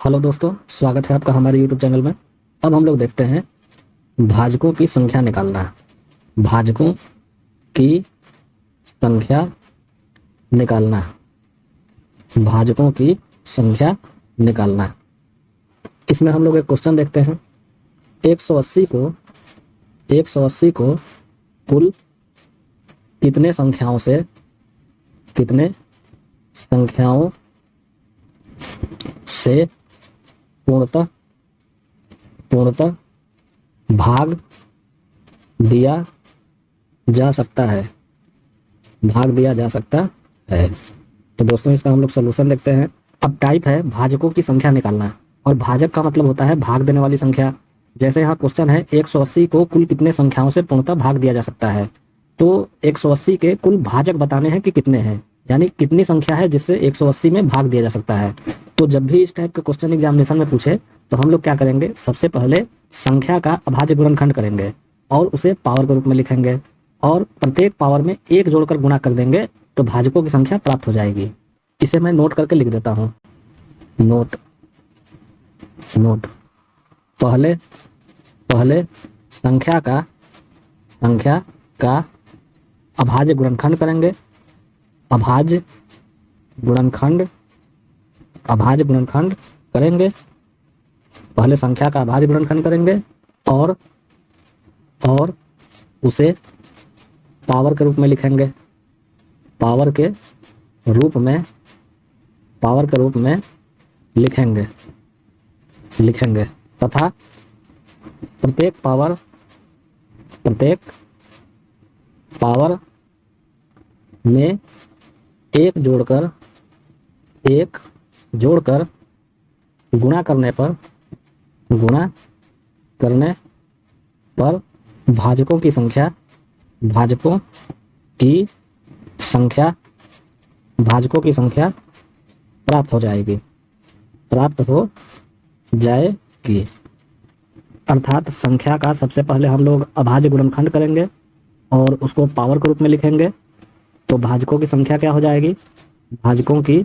Hello दोस्तों, स्वागत है आपका हमारे यूट्यूब चैनल में। अब हम लोग देखते हैं भाजकों की संख्या निकालना। भाजकों की संख्या निकालना। भाजकों की संख्या निकालना। इसमें हम लोग एक क्वेश्चन देखते हैं। 180 को कुल कितने संख्याओं से पूर्णतः भाग दिया जा सकता है। तो दोस्तों, इसका हम लोग सोल्यूशन देखते हैं। अब टाइप है भाजकों की संख्या निकालना, और भाजक का मतलब होता है भाग देने वाली संख्या। जैसे यहाँ क्वेश्चन है 180 को कुल कितने संख्याओं से पूर्णतः भाग दिया जा सकता है, तो 180 के कुल भाजक बताने हैं कि कितने हैं, यानी कितनी संख्या है जिससे 180 में भाग दिया जा सकता है। तो जब भी इस टाइप के क्वेश्चन एग्जामिनेशन में पूछे तो हम लोग क्या करेंगे, सबसे पहले संख्या का अभाज्य गुणनखंड करेंगे और उसे पावर के रूप में लिखेंगे, और प्रत्येक पावर में एक जोड़कर गुणा कर देंगे तो भाजकों की संख्या प्राप्त हो जाएगी। इसे मैं नोट करके लिख देता हूँ। नोट पहले संख्या का अभाज्य गुणनखंड करेंगे। अभाज्य गुणनखंड करेंगे। पहले संख्या का अभाज्य गुणनखंड करेंगे और उसे पावर के रूप में लिखेंगे। पावर के रूप में लिखेंगे तथा प्रत्येक पावर में एक जोड़कर गुणा करने पर भाजकों की संख्या प्राप्त हो जाएगी। अर्थात संख्या का सबसे पहले हम लोग अभाज्य गुणनखंड करेंगे और उसको पावर के रूप में लिखेंगे, तो भाजकों की संख्या क्या हो जाएगी, भाजकों की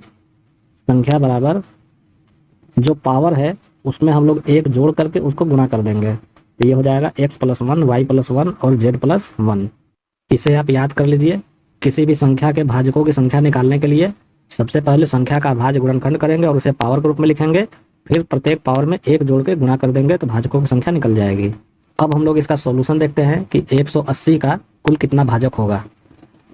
संख्या बराबर जो पावर है उसमें हम लोग एक जोड़ करके उसको गुणा कर देंगे, तो ये हो जाएगा x+1 y+1 और z+1। इसे आप याद कर लीजिए। किसी भी संख्या के भाजकों की संख्या निकालने के लिए सबसे पहले संख्या का अभाज्य गुणनखंड करेंगे और उसे पावर के रूप में लिखेंगे, फिर प्रत्येक पावर में एक जोड़ के गुणा कर देंगे तो भाजकों की संख्या निकल जाएगी। अब हम लोग इसका सॉल्यूशन देखते हैं कि 180 का कुल कितना भाजक होगा।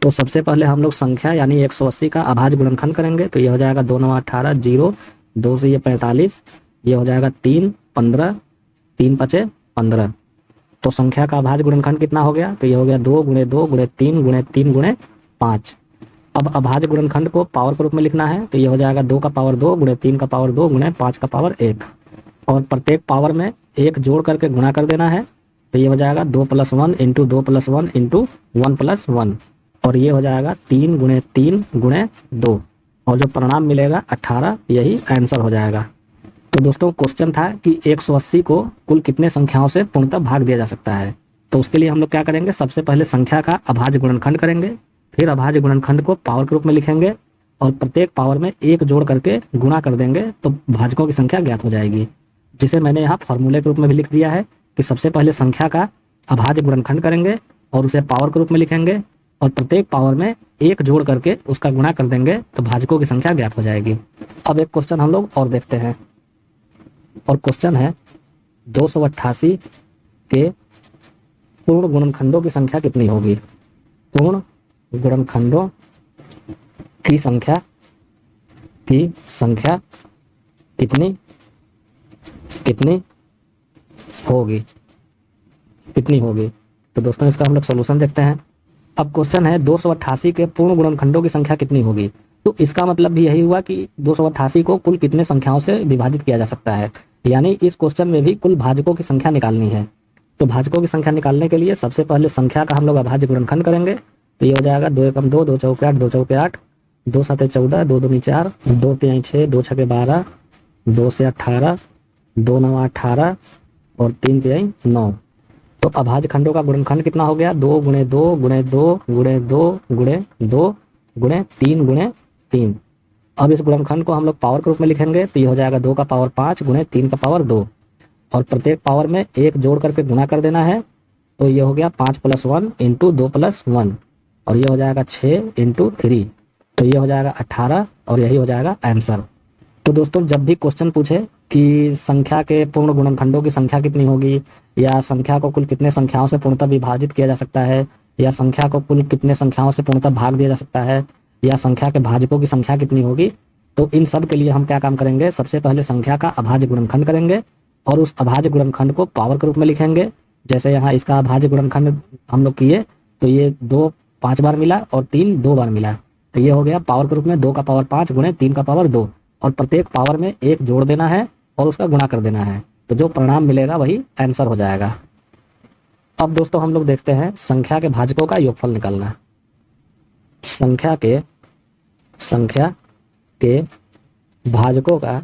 तो सबसे पहले हम लोग संख्या यानी 180 का अभाज्य गुणनखंड करेंगे, तो ये हो जाएगा 2 9 18 0, 2 से ये 45, ये हो जाएगा 3 15, 3 5 15। तो संख्या का अभाज्य गुणनखंड कितना हो गया, तो ये हो गया 2 × 2 × 3 × 3 × 5। अब अभाज्य गुणनखंड को पावर के रूप में लिखना है, तो ये हो जाएगा 2 का पावर 2 × 3 का पावर 2 × 5 का पावर 1, और प्रत्येक पावर में एक जोड़ करके गुणा कर देना है, तो ये हो जाएगा 2 + 1 × 2 + 1 × 1 + 1, और ये हो जाएगा 3 × 3 × 2, और जो परिणाम मिलेगा 18, यही आंसर हो जाएगा। तो दोस्तों, क्वेश्चन था कि 180 को कुल कितने संख्याओं से पूर्णतः भाग दिया जा सकता है। तो उसके लिए हम लोग क्या करेंगे, सबसे पहले संख्या का अभाज्य गुणनखंड करेंगे, फिर अभाज्य गुणनखंड को पावर के रूप में लिखेंगे और प्रत्येक पावर में एक जोड़ करके गुणा कर देंगे तो भाजकों की संख्या ज्ञात हो जाएगी, जिसे मैंने यहाँ फॉर्मूले के रूप में भी लिख दिया है कि सबसे पहले संख्या का अभाज्य गुणनखंड करेंगे और उसे पावर के रूप में लिखेंगे और प्रत्येक पावर में एक जोड़ करके उसका गुणा कर देंगे तो भाजकों की संख्या ज्ञात हो जाएगी। अब एक क्वेश्चन हम लोग और देखते हैं, और क्वेश्चन है 288 के पूर्ण गुणनखंडों की संख्या कितनी होगी। पूर्ण गुणनखंडों की संख्या कितनी होगी। तो दोस्तों, इसका हम लोग सोल्यूशन देखते हैं। अब क्वेश्चन है 288 के पूर्ण गुणनखंडों की संख्या कितनी होगी। तो इसका मतलब भी यही हुआ कि 288 को कुल कितने संख्याओं से विभाजित किया जा सकता है, यानी इस क्वेश्चन में भी कुल भाजकों की संख्या निकालनी है। तो भाजकों की संख्या निकालने के लिए सबसे पहले संख्या का हम लोग अभाज्य गुणनखंड करेंगे, तो ये हो जाएगा 2 × 2 2 चौके 8 2 चौके 8, 2 7 14, 2 2 4, 2 3 6, 2 6 12, 2 से 18, 2 9 18 और 3 3 9। तो अभाज्य खंडों का गुणनखंड कितना हो गया, 2 × 2 × 2 × 2 × 2 × 3 × 3। अब इस गुणनखंड को हम लोग पावर के रूप में लिखेंगे तो ये हो जाएगा 2 का पावर 5 गुणे 3 का पावर 2, और प्रत्येक पावर में एक जोड़ करके गुना कर देना है। तो ये हो गया 5 + 1 × 2 + 1, और ये हो जाएगा 6 × 3, तो ये हो जाएगा 18, और यही हो जाएगा आंसर। तो दोस्तों जब भी क्वेश्चन पूछे कि संख्या के पूर्ण गुणनखंडों की संख्या कितनी होगी, या संख्या को कुल कितने संख्याओं से पूर्णतः विभाजित किया जा सकता है, या संख्या को कुल कितने संख्याओं से पूर्णतः भाग दिया जा सकता है, या संख्या के भाजकों की संख्या कितनी होगी, तो इन सब के लिए हम क्या काम करेंगे, सबसे पहले संख्या का अभाज्य गुणनखंड करेंगे और उस अभाज्य गुणनखंड को पावर के रूप में लिखेंगे। जैसे यहाँ इसका अभाज्य गुणनखंड हम लोग किए तो ये 2 5 बार मिला और 3 2 बार मिला, तो ये हो गया पावर के रूप में 2 का पावर 5 गुणे 3 का पावर 2, और प्रत्येक पावर में एक जोड़ देना है और उसका गुणा कर देना है, तो जो परिणाम मिलेगा वही आंसर हो जाएगा। अब दोस्तों हम लोग देखते हैं संख्या के भाजकों का योगफल निकालना। संख्या के भाजकों का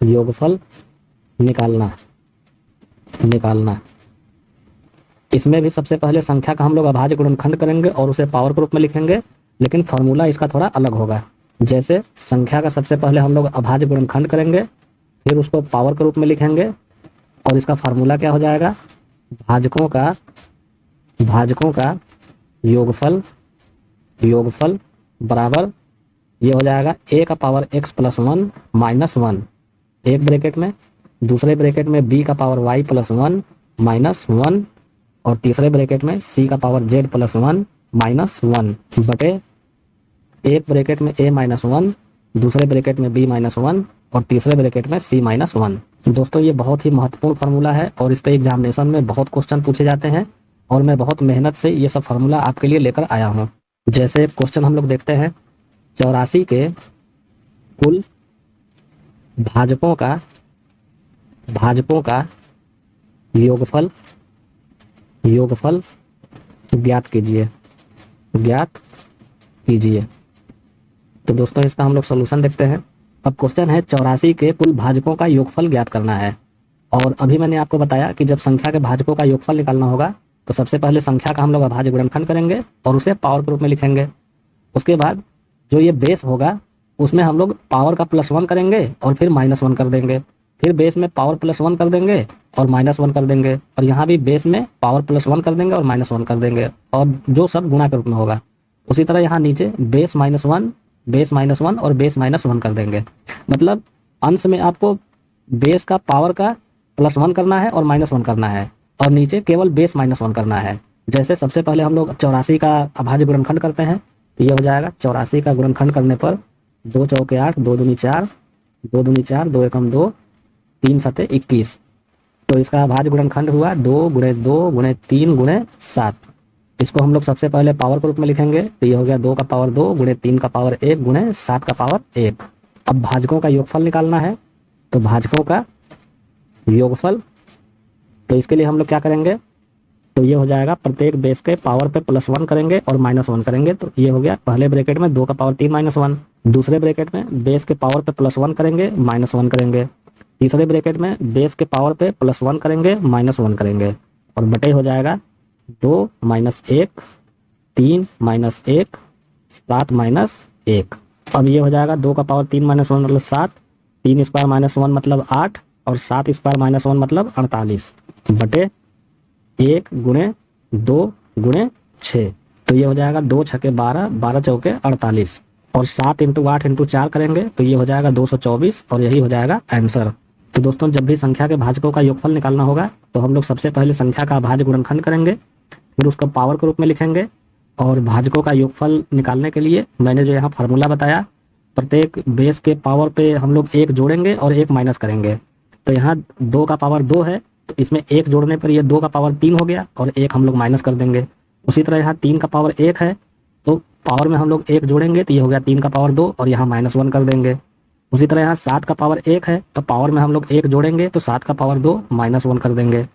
योगफल निकालना। इसमें भी सबसे पहले संख्या का हम लोग अभाज्य गुणनखंड करेंगे और उसे पावर के रूप में लिखेंगे, लेकिन फॉर्मूला इसका थोड़ा अलग होगा। जैसे संख्या का सबसे पहले हम लोग अभाज्य गुणनखंड करेंगे, फिर उसको पावर के रूप में लिखेंगे, और इसका फार्मूला क्या हो जाएगा, भाजकों का योगफल बराबर ये हो जाएगा a का पावर x + 1 - 1, एक ब्रैकेट में, दूसरे ब्रैकेट में b का पावर y + 1 - 1, और तीसरे ब्रैकेट में c का पावर z + 1 - 1 बटे एक ब्रैकेट में a - 1, दूसरे ब्रैकेट में b - 1, और तीसरे ब्रैकेट में c - 1। दोस्तों ये बहुत ही महत्वपूर्ण फार्मूला है और इस पे एग्जामिनेशन में बहुत क्वेश्चन पूछे जाते हैं, और मैं बहुत मेहनत से ये सब फार्मूला आपके लिए लेकर आया हूँ। जैसे क्वेश्चन हम लोग देखते हैं, 84 के कुल भाजकों का योगफल ज्ञात कीजिए। तो दोस्तों इसका हम लोग सॉल्यूशन देखते हैं। अब क्वेश्चन है 84 के कुल भाजकों का योगफल ज्ञात करना है, और अभी मैंने आपको बताया कि जब संख्या के भाजकों का योगफल निकालना होगा तो सबसे पहले संख्या का हम लोग अभाज्य गुणनखंड करेंगे और उसे पावर के रूप में लिखेंगे। उसके बाद जो ये बेस होगा उसमें हम लोग पावर का +1 करेंगे और फिर -1 कर देंगे, फिर बेस में पावर +1 कर देंगे और -1 कर देंगे, और यहाँ भी बेस में पावर +1 कर देंगे और -1 कर देंगे, और जो सब गुणा के रूप में होगा। उसी तरह यहाँ नीचे बेस -1, बेस -1 और बेस -1 कर देंगे। मतलब अंश में आपको बेस का पावर का +1 करना है और -1 करना है, और नीचे केवल बेस -1 करना है। जैसे सबसे पहले हम लोग 84 का अभाज्य गुणनखंड करते हैं, तो ये हो जाएगा 84 का गुणनखंड करने पर 2 चौके 8, 2 दूनी 4, 2 दूनी 4, 2 एकम 2, 3 सते 21। तो इसका अभाज्य गुणनखंड हुआ 2 × 2 × 3 × 7। इसको हम लोग सबसे पहले पावर के रूप में लिखेंगे, तो ये हो गया 2 का पावर 2 × 3 का पावर 1 × 7 का पावर 1। अब भाजकों का योगफल निकालना है, तो भाजकों का योगफल, तो इसके लिए हम लोग क्या करेंगे, तो ये हो जाएगा प्रत्येक बेस के पावर पे +1 करेंगे और -1 करेंगे। तो ये हो गया पहले ब्रैकेट में 2 का पावर 3 - 1, दूसरे ब्रैकेट में बेस के पावर पे +1 करेंगे -1 करेंगे, तीसरे ब्रैकेट में बेस के पावर पे +1 करेंगे -1 करेंगे, और बटे हो जाएगा 2 - 1, 3 - 1, 7 - 1। अब ये हो जाएगा 2 का पावर 3 - 1 मतलब 7, 3 स्क्वायर -1 मतलब 8, और 7 स्क्वायर -1 मतलब 48 बटे 1 × 2 × 6। तो ये हो जाएगा 2 छके 12, 12 चौके 48, और 7 × 8 × 4 करेंगे तो ये हो जाएगा 224, और यही हो जाएगा आंसर। तो दोस्तों जब भी संख्या के भाजकों का योगफल निकालना होगा तो हम लोग सबसे पहले संख्या का अभाज्य गुणनखंड करेंगे, फिर उसको पावर के रूप में लिखेंगे, और भाजकों का योगफल निकालने के लिए मैंने जो यहाँ फार्मूला बताया, प्रत्येक बेस के पावर पे हम लोग 1 जोड़ेंगे और 1 माइनस करेंगे। तो यहाँ 2 का पावर 2 है, तो इसमें 1 जोड़ने पर ये 2 का पावर 3 हो गया, और 1 हम लोग माइनस कर देंगे। उसी तरह यहाँ 3 का पावर 1 है, तो पावर में हम लोग 1 जोड़ेंगे तो ये हो गया 3 का पावर 2, और यहाँ -1 कर देंगे। उसी तरह यहाँ 7 का पावर 1 है, तो पावर में हम लोग 1 जोड़ेंगे तो 7 का पावर 2 -1 कर देंगे,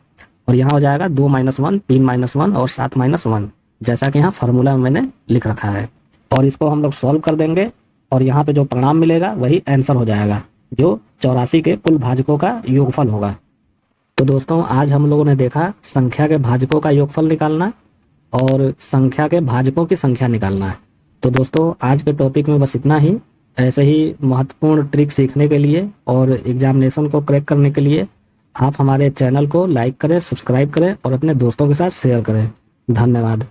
और यहाँ हो जाएगा 2 - 1, 3 - 1 और 7 - 1, जैसा कि यहाँ फार्मूला में मैंने लिख रखा है। और इसको हम लोग सॉल्व कर देंगे, और यहाँ पे जो परिणाम मिलेगा वही आंसर हो जाएगा, जो 84 के कुल भाजकों का योगफल होगा। तो दोस्तों आज हम लोगों ने देखा संख्या के भाजकों का योगफल निकालना, और संख्या के भाजकों की संख्या निकालना है। तो दोस्तों आज के टॉपिक में बस इतना ही। ऐसे ही महत्वपूर्ण ट्रिक सीखने के लिए और एग्जामिनेशन को क्रैक करने के लिए आप हमारे चैनल को लाइक करें, सब्सक्राइब करें और अपने दोस्तों के साथ शेयर करें। धन्यवाद।